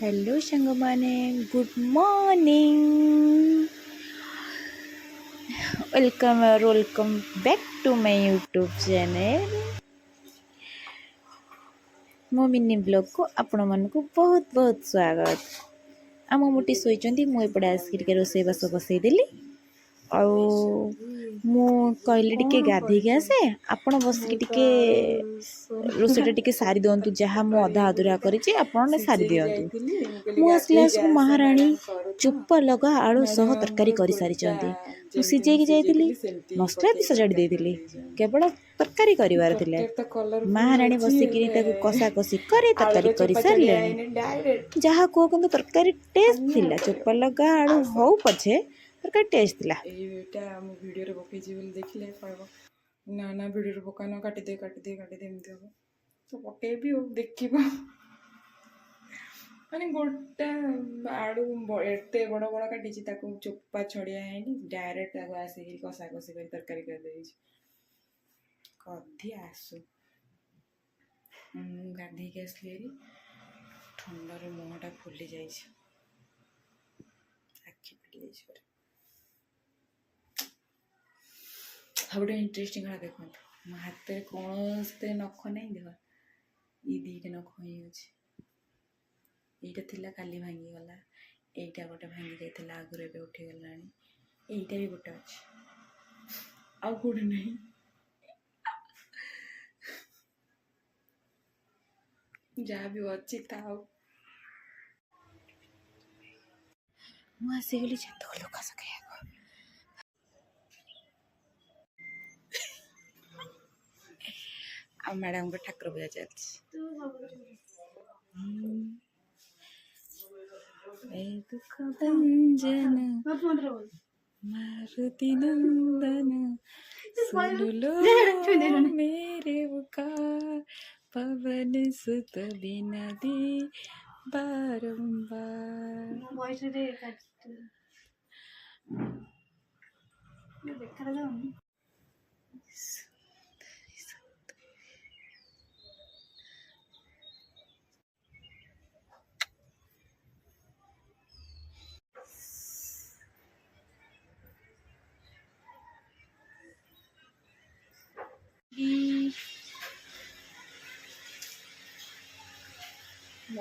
Hello संग माने good morning welcome back to my YouTube channel मो मिनी ब्लॉग को आपण मानक बहुत बहुत स्वागत। आम मोटी शोचती मुझे आसिक रोसईबास बसईदेली कहली टिके गाधेक आसे आपण बसिक टिके रोसईटा टिके सारी दिंतु जहाँ मु अधा अधूरा करी आपण सारी दिंतु। मु आसला महाराणी चुप लगा आलू सह तरकारी कर सारी सिझे जाइली मसला भी सजाड़ी देती केवल तरकारी कर महाराणी बसिक कषा कषि कर तरकारी कर सारे जहाँ कह कि तरकारी टेस्ट थिला चुप लगा आलू हौ पछे तरकारी टेस्ट थिला। भिडियो पकई देखिले कहब ना ना भिडियो पकान काटिदे एमती हम तो पकेबी देख माने गोटा आड़ू एते बड़ बड़ काटी चोपा छड़िया है डायरेक्ट आसिक कषा कषि कर तरकारी कर कधी आसु गाधे आसली ठंडार मुहटा फुली जा आखि फुली जा सब इंटरेस्टिंग हाँ देखो मो हाथ में कौन से नख नहीं देख ये दीटे नख ही अच्छे यहीटा थिला काली भांगी गला एटा गोटे भांगी जाइला आगुरी एबे उठी गला एटा भी गोटे अच्छे आ गोटे नहीं जहाँ भी अच्छी था मुझे छत लोक सका मैडम को ठाकुर पूजा चलती दुख भंजन मारुति नंदन सुन लो मेरे पुकार पवन सुत बिनदी बारंबार।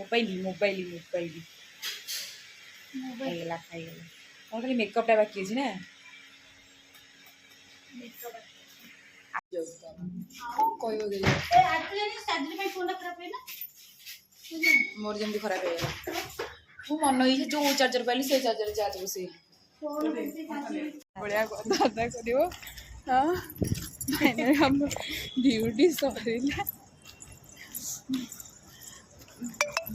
मोबाइल खाईगला खाली मेकअप टा बाकी अच्छी ना मोर जमी खराब हो मन ही जो चार्जर पाइली से चार्जर चार्ज बसई बढ़िया दादा कर ड्यूटी सरला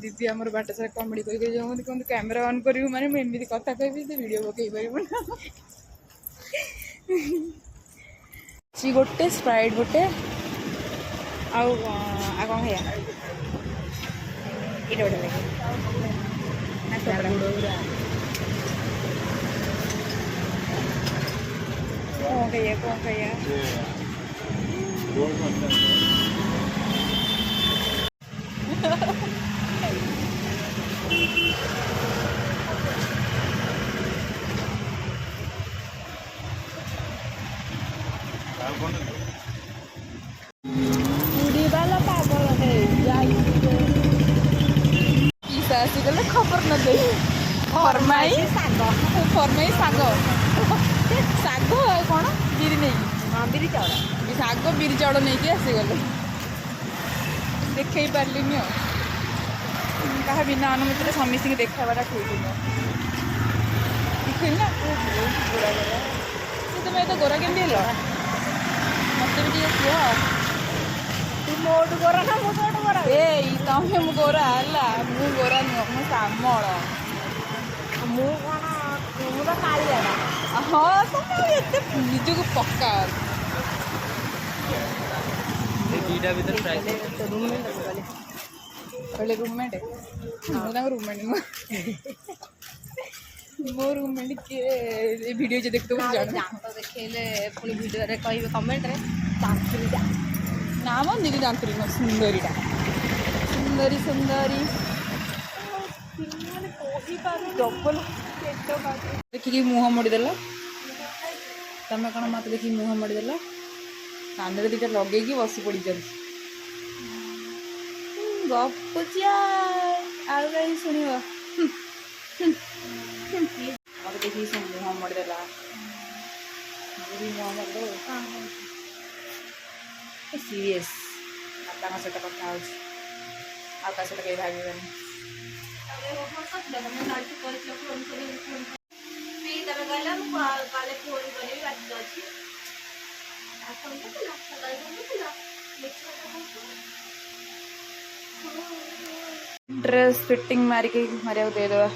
दीदी आमर बाट सारा कमेडी कहते कैमेरा ऑन करूँ माने मुझे कथा कह वीडियो पकई पार सी गोटे स्प्राइट गोटे आ कौन खाया ये बढ़िया लगे कौन खाया पागल है आसिगले खबर न दे फरमाई साग साग कौन बिरी नहीं हाँ बिरी चाउल साग बिरी चाउल नहीं आसीगले देख पार्लिनी क्या बिना अनुमति समस्त देखाटा ठीक देख ना गोरा गोरा तुम तो गोरा केमी हेल मत भी कह मोट गोरा ना मो मोट गोरा ए तमे मु गोरा हला मु गोरा नुह मु श्यामल मु कौन मु तो कालिया हाँ तुम एत निज को पक्का कहले रूममेट मुझे रूममेट मो रूममेट किए वीडियो जो देखते तो देखेले पुणी वीडियो रे कहिबे कमेंट रे ना मंदिर जानती सुंदरीटा सुंदरी सुंदरी डबल देखिए मुँह मोड़देल तुम कौन मत देखिए मुँह मोड़देल कान में दीटा लगे बस पड़ चल गपुची आउ कहीं शुण मत देखिए सब मुँह मोड़देला मुँह मोड़द सीरीयस बापा सहित कथा हो सहित कहीं भागेनि ड्रेस फिटिंग मारिक मारिया देदेवा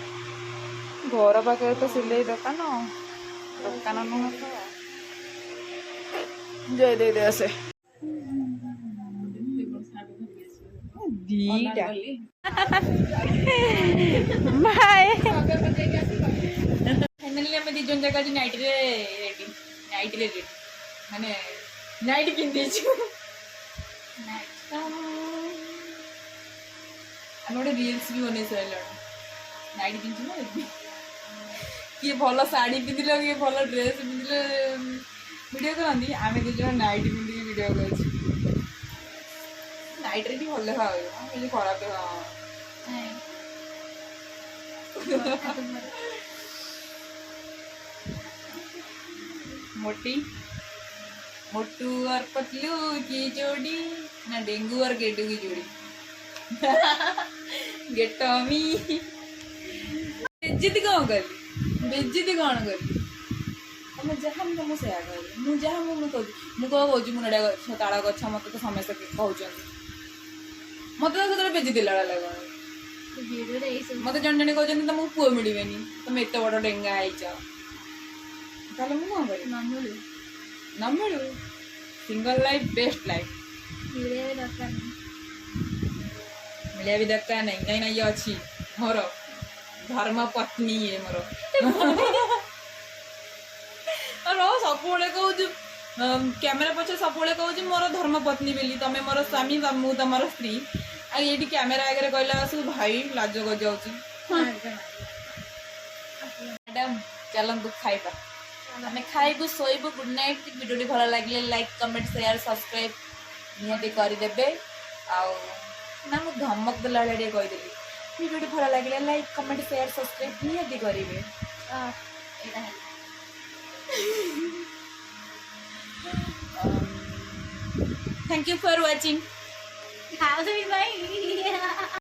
घर पाखे तो सिलाई दुकान दुकान नुह तो जय दे दे से दीटा बाय फाइनली आम दीजन जाक आज नाइट रेडी नाइट रेडी माने नाइट पिंधि आम गोटे रिल्स भी बन सारे नाइट पिंधु ना किए भल शाढ़ी पिंधिल किए भल ड्रेस पिंधिले वीडियो करती आम दीज नाइट पिंधिक वीडियो कर नाइट रे भी भल देखा खराब मोटी मोटू और पतलू की जोड़ी ना डेंगू और गेटू की जोड़ी गेटमी बेज्जती कौन करी बेज्जती कौन करी तुम जहाँ तुम से मुझे जहाँ मुझे कौन कौच मुंडा गछ ताड़ गछ मत तो समस्त कहते मत तो से बेजी दिला लगे मत जन जन कहते तुमको पुओ मिले तुम एत बड़ डेंगा होच मुझे कौन कर न मिलू सिंगल लाइफ बेस्ट लाइफ मिलिया भी दरकार नहीं कहीं ये अच्छी मोर धर्म पत्नी ये मोर सब कहूँ कैमेरा पचे सब कहूँ मोर धर्म पत्नी बोली तुम मोर स्वामी मु तुम स्त्री ये कैमेरा आगे कहला सब भाई लाज कर जाऊँ मैडम चलतु खाइबा आम खाइबू शोबू गुड नाइट वीडियो भल लगे लाइक कमेंट शेयर सब्सक्राइब निहाती करदे ना मुझे धमक देला भाई कहीदेली वीडियो भल लगे लाइक कमेंट शेयर सब्सक्राइब निहाती करेंगे थैंक यू फॉर वाचिंग